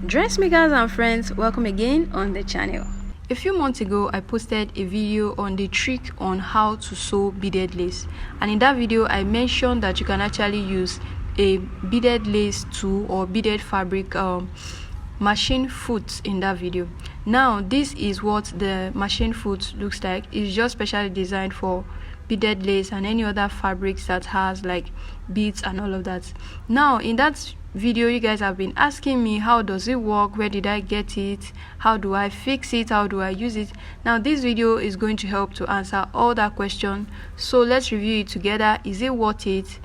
Dressmakers and friends, welcome again on the channel. A few months ago I posted a video on the trick on how to sew beaded lace, and in that video I mentioned that you can actually use a beaded lace tool or beaded fabric machine foot in that video. Now this is what the machine foot looks like. It's just specially designed for beaded lace and any other fabrics that has like beads and all of that. Now in that video you guys have been asking me, how does it work, where did I get it, how do I fix it, how do I use it? Now this video is going to help to answer all that question, so let's review it together. Is it worth it?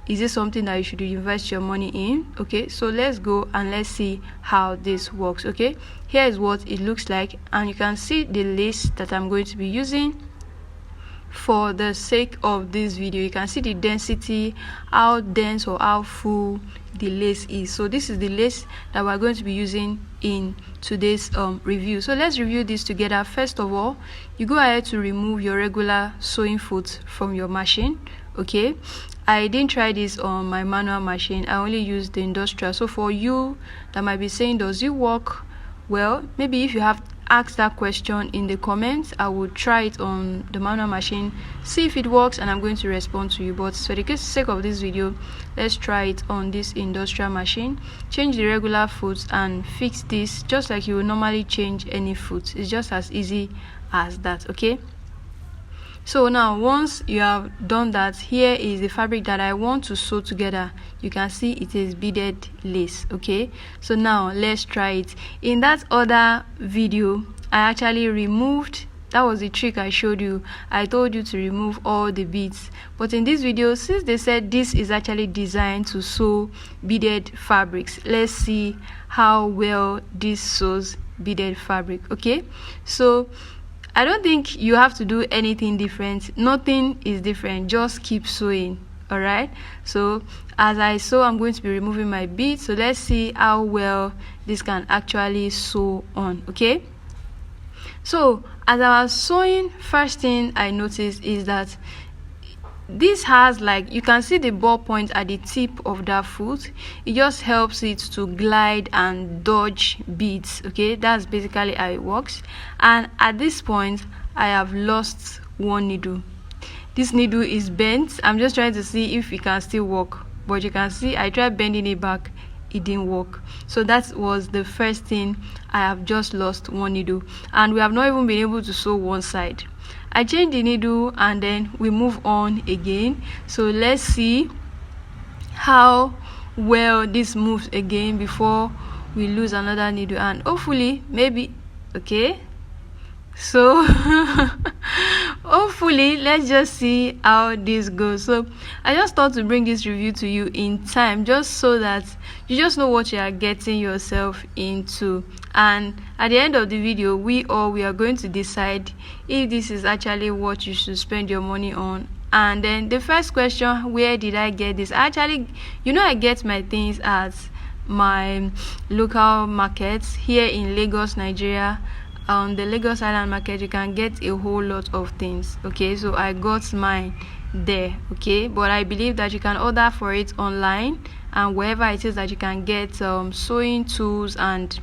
Is it something that you should invest your money in? Okay, so let's go and let's see how this works. Okay, here is what it looks like, and you can see the lace that I'm going to be using. For the sake of this video, you can see the density, how dense or how full the lace is. So this is the lace that we're going to be using in today's review. So let's review this together. First of all, you go ahead to remove your regular sewing foot from your machine. Okay, I didn't try this on my manual machine, I only used the industrial. So for you that might be saying, does it work? Well, maybe if you have asked that question in the comments, I will try it on the manual machine, see if it works, and I'm going to respond to you. But for the sake of this video, let's try it on this industrial machine. Change the regular foot and fix this just like you would normally change any foot. It's just as easy as that. Okay, so now once you have done that, here is the fabric that I want to sew together. You can see it is beaded lace. Okay, so now let's try it. In that other video I actually removed, that was the trick I showed you. I told you to remove all the beads, but in this video, since they said this is actually designed to sew beaded fabrics, let's see how well this sews beaded fabric. Okay, so I don't think you have to do anything different. Nothing is different, just keep sewing. All right, so as I sew, I'm going to be removing my beads, so let's see how well this can actually sew on. Okay, so as I was sewing, first thing I noticed is that this has, like, you can see the ball point at the tip of that foot. It just helps it to glide and dodge beads. Okay, that's basically how it works. And at this point I have lost one needle. This needle is bent. I'm just trying to see if it can still work, but you can see I tried bending it back, it didn't work. So that was the first thing. I have just lost one needle, and we have not even been able to sew one side. I changed the needle and then we move on again. So let's see how well this moves again before we lose another needle, and hopefully maybe okay. So hopefully let's just see how this goes. So I just thought to bring this review to you in time, just so that you just know what you are getting yourself into, and at the end of the video we are going to decide if this is actually what you should spend your money on. And then the first question, where did I get this? Actually, I get my things at my local markets here in Lagos, Nigeria. On the Lagos Island market you can get a whole lot of things. Okay, so I got mine there. Okay, but I believe that you can order for it online and wherever it is that you can get sewing tools and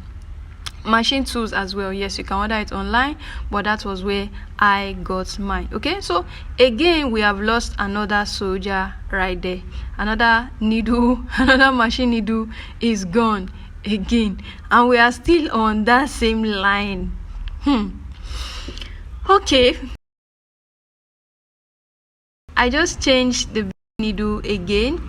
machine tools as well. Yes, you can order it online, but that was where I got mine. Okay, so again we have lost another soldier right there. Another needle, another machine needle is gone again, and we are still on that same line. Okay, I just changed the needle again.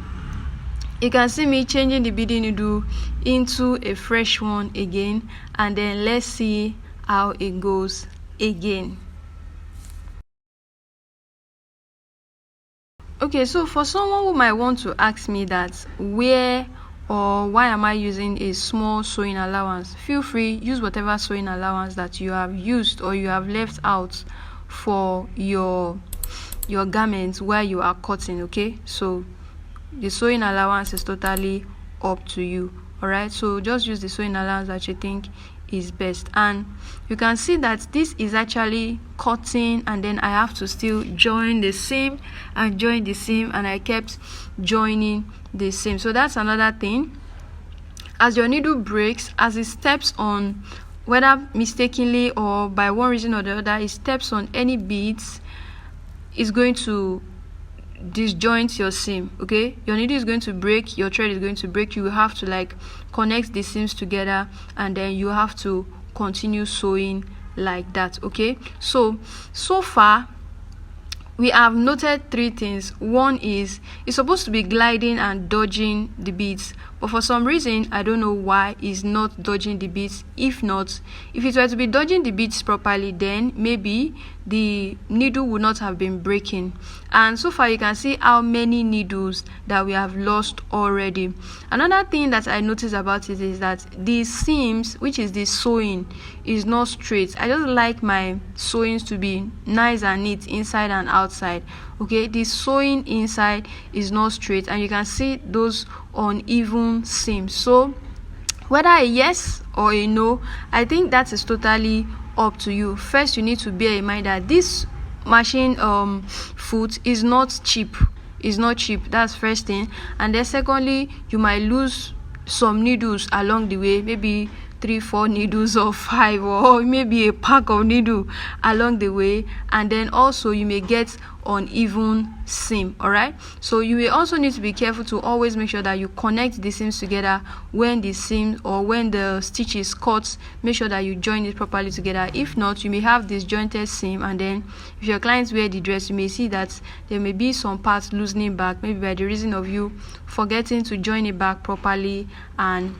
You can see me changing the beading needle into a fresh one again, and then let's see how it goes again. Okay, so for someone who might want to ask me that where or why am I using a small sewing allowance, feel free, use whatever sewing allowance that you have used or you have left out for your garments while you are cutting. Okay, so the sewing allowance is totally up to you. All right, so just use the sewing allowance that you think is best. And you can see that this is actually cutting, and then I have to still join the seam and join the seam, and I kept joining the seam. So that's another thing. as your needle breaks, as it steps on, whether mistakenly or by one reason or the other, it steps on any beads, is going to disjoint your seam. Okay, your needle is going to break, your thread is going to break. You will have to like connect the seams together, and then you have to continue sewing like that. Okay, so far we have noted 3 things. One is it's supposed to be gliding and dodging the beads, but for some reason, I don't know why, it's not dodging the beads. If it were to be dodging the beads properly, then maybe the needle would not have been breaking. And so far you can see how many needles that we have lost already. Another thing that I noticed about it is that the seams, which is the sewing, is not straight. I just like my sewings to be nice and neat inside and outside. Okay, the sewing inside is not straight, and you can see those uneven seams. So whether a yes or a no, I think that is totally up to you. First, you need to bear in mind that this machine foot is not cheap. It's not cheap. That's first thing. And then secondly, you might lose some needles along the way, maybe 3-4 needles or 5, or maybe a pack of needle along the way. And then also you may get uneven seam. All right, so you will also need to be careful to always make sure that you connect the seams together when the seam or when the stitch is cut. Make sure that you join it properly together. If not, you may have disjointed seam, and then if your clients wear the dress, you may see that there may be some parts loosening back, maybe by the reason of you forgetting to join it back properly and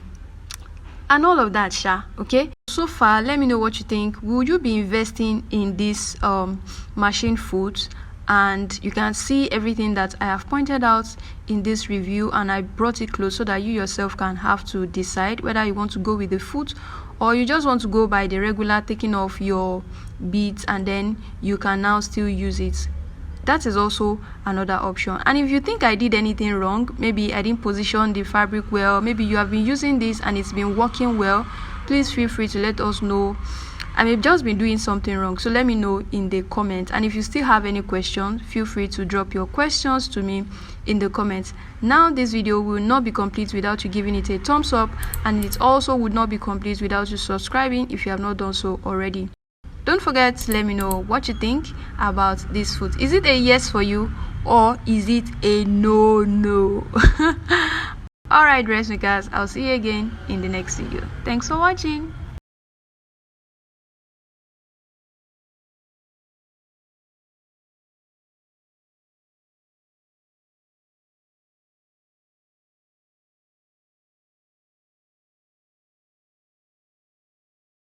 all of that, okay? So far, let me know what you think. Would you be investing in this machine foot? And you can see everything that I have pointed out in this review, and I brought it close so that you yourself can have to decide whether you want to go with the foot or you just want to go by the regular taking off your beads, and then you can now still use it. That is also another option. And if you think I did anything wrong, maybe I didn't position the fabric well, maybe you have been using this and it's been working well, please feel free to let us know. I may have just been doing something wrong, so let me know in the comments. And if you still have any questions, feel free to drop your questions to me in the comments. Now this video will not be complete without you giving it a thumbs up, and it also would not be complete without you subscribing if you have not done so already. Don't forget to let me know what you think about this foot. Is it a yes for you, or is it a no? Alright dressmakers, I'll see you again in the next video. Thanks for watching.